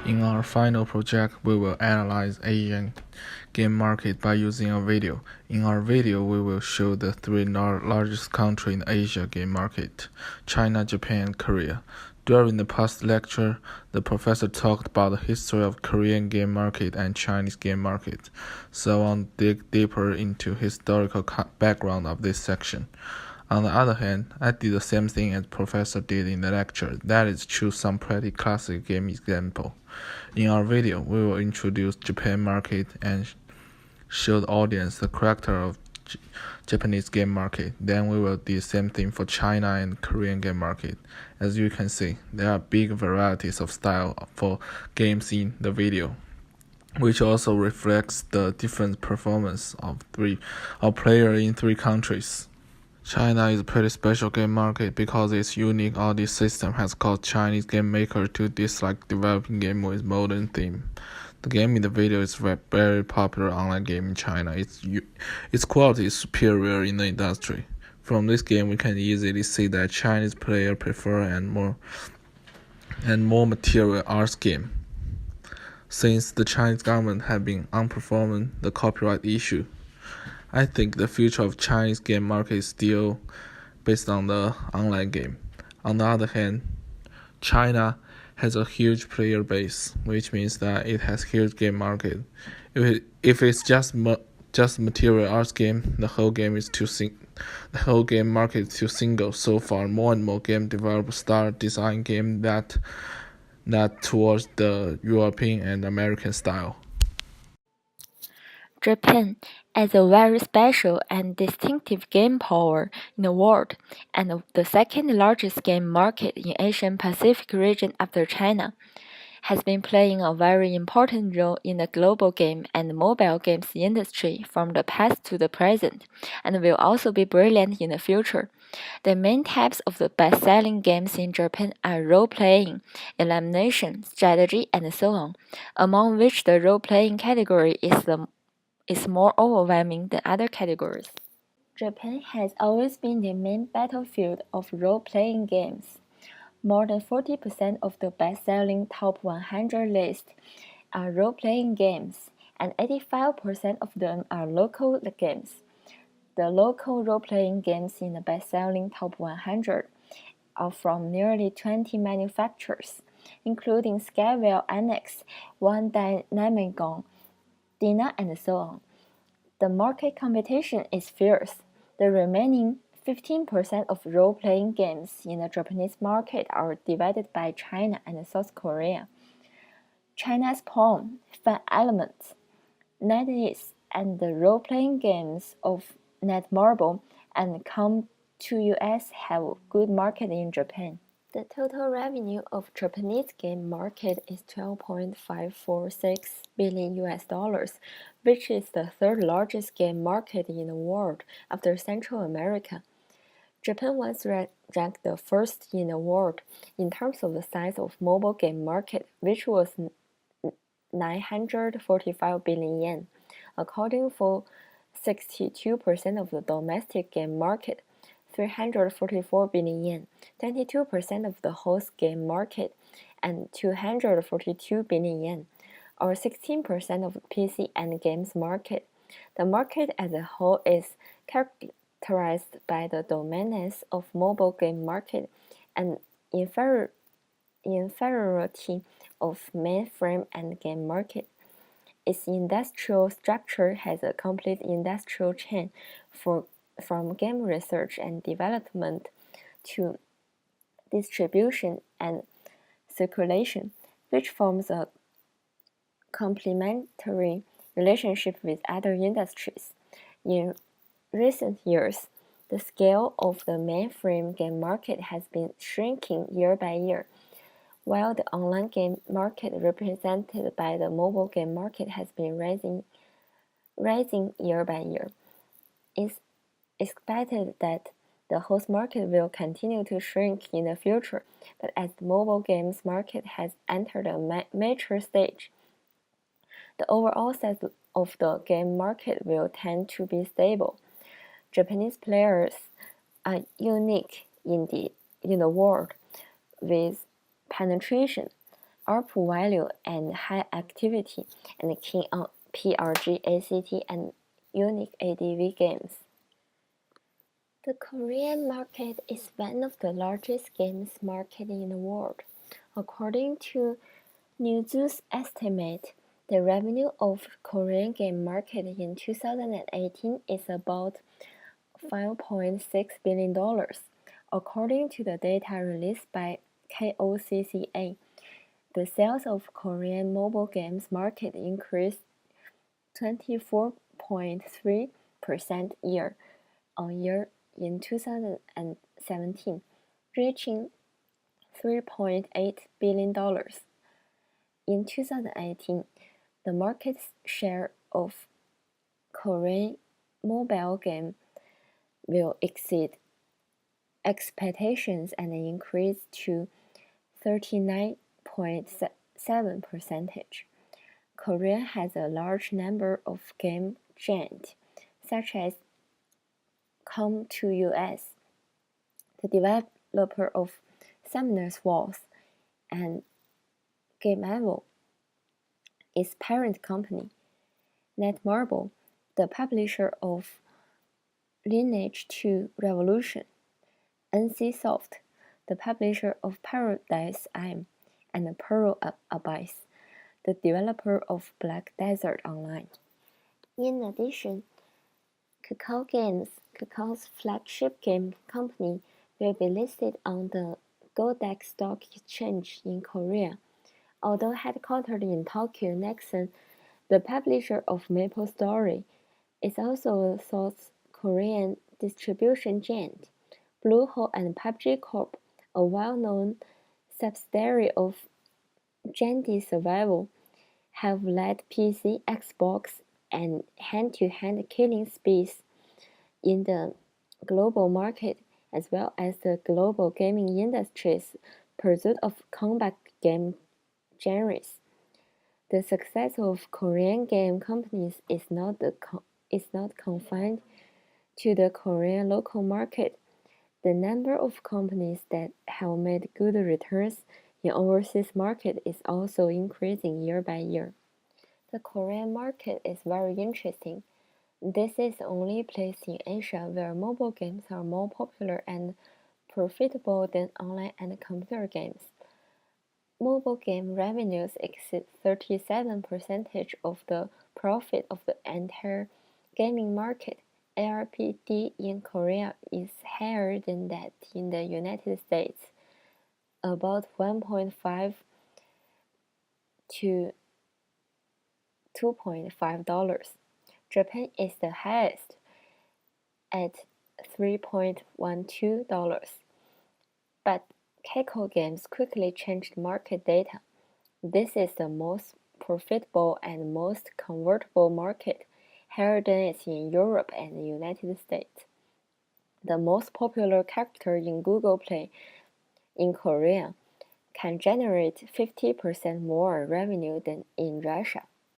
In our final project, we will analyze Asian game market by using a video. In our video, we will show the three largest countries in Asia game market: China, Japan, and Korea. During the past lecture, the professor talked about the history of Korean game market and Chinese game market, so I want to dig deeper into historical background of this section. On the other hand, I did the same thing as professor did in the lecture, that is choose some pretty classic game example. In our video, we will introduce Japan market and show the audience the character of Japanese game market. Then we will do the same thing for China and Korean game market. As you can see, there are big varieties of style for games in the video, which also reflects the different performance of players in three countries. China is a pretty special game market because its unique audit system has caused Chinese game makers to dislike developing games with modern theme. The game in the video is a very popular online game in China. Its quality is superior in the industry. From this game, we can easily see that Chinese players prefer and more material arts game. Since the Chinese government has been unperforming the copyright issue, I think the future of Chinese game market is still based on the online game. On the other hand, China has a huge player base, which means that it has huge game market. If it's just material arts game, the whole game market is too single. So far, more and more game developers start design game that towards the European and American style. Japan has a very special and distinctive game power in the world, and the second largest game market in Asian Pacific region after China, has been playing a very important role in the global game and mobile games industry from the past to the present, and will also be brilliant in the future. The main types of the best-selling games in Japan are role-playing, elimination, strategy, and so on, among which the role-playing category is more overwhelming than other categories. Japan has always been the main battlefield of role-playing games. More than 40% of the best-selling top 100 lists are role-playing games, and 85% of them are local games. The local role-playing games in the best-selling top 100 are from nearly 20 manufacturers, including Skywell Annex, Bandai Namco, Dina, and so on. The market competition is fierce. The remaining 15% of role-playing games in the Japanese market are divided by China and South Korea. China's Pong, Fun Elements, NetEase, and the role-playing games of Netmarble and Come2US have good market in Japan. The total revenue of Japanese game market is $12.546 billion, which is the third largest game market in the world after Central America. Japan was ranked the first in the world in terms of the size of mobile game market, which was 945 billion yen, accounting for 62% of the domestic game market. 344 billion yen, 22% of the host game market, and 242 billion yen, or 16% of the PC and games market. The market as a whole is characterized by the dominance of mobile game market and inferiority of mainframe and game market. Its industrial structure has a complete industrial chain from game research and development to distribution and circulation, which forms a complementary relationship with other industries. In recent years, the scale of the mainframe game market has been shrinking year by year, while the online game market represented by the mobile game market has been rising year by year. It's expected that the host market will continue to shrink in the future, but as the mobile games market has entered a mature stage, the overall size of the game market will tend to be stable. Japanese players are unique in the world with penetration, ARPU value and high activity, and keen on PRG, ACT, and unique ADV games. The Korean market is one of the largest games market in the world. According to Newzoo's estimate, the revenue of Korean game market in 2018 is about $5.6 billion. According to the data released by KOCCA, the sales of Korean mobile games market increased 24.3% year-on-year in 2017, reaching $3.8 billion. In 2018, the market share of Korean mobile game will exceed expectations and increase to 39.7%. Korea has a large number of game giants, such as Com2uS, the developer of Summoner's Wars, and Gameevo, its parent company, Netmarble, the publisher of Lineage 2 Revolution, NCSoft, the publisher of Paradise Isle, and Pearl Abyss, the developer of Black Desert Online. In addition, Kakao Games, Kakao's flagship game company, will be listed on the Goldex Stock Exchange in Korea. Although headquartered in Tokyo, Nexon, the publisher of MapleStory, is also a South Korean distribution giant. Bluehole and PUBG Corp, a well-known subsidiary of Jandy Survival, have led PC, Xbox, and hand-to-hand killing space in the global market, as well as the global gaming industry's pursuit of combat game genres. The success of Korean game companies is not confined to the Korean local market. The number of companies that have made good returns in overseas market is also increasing year by year. The Korean market is very interesting. This is the only place in Asia where mobile games are more popular and profitable than online and computer games. Mobile game revenues exceed 37% of the profit of the entire gaming market. ARPD in Korea is higher than that in the United States, about 1.5 to $2.5. Japan is the highest at $3.12. But Kakao Games quickly changed market data. This is the most profitable and most convertible market, higher than it in Europe and the United States. The most popular character in Google Play in Korea can generate 50% more revenue than in Russia.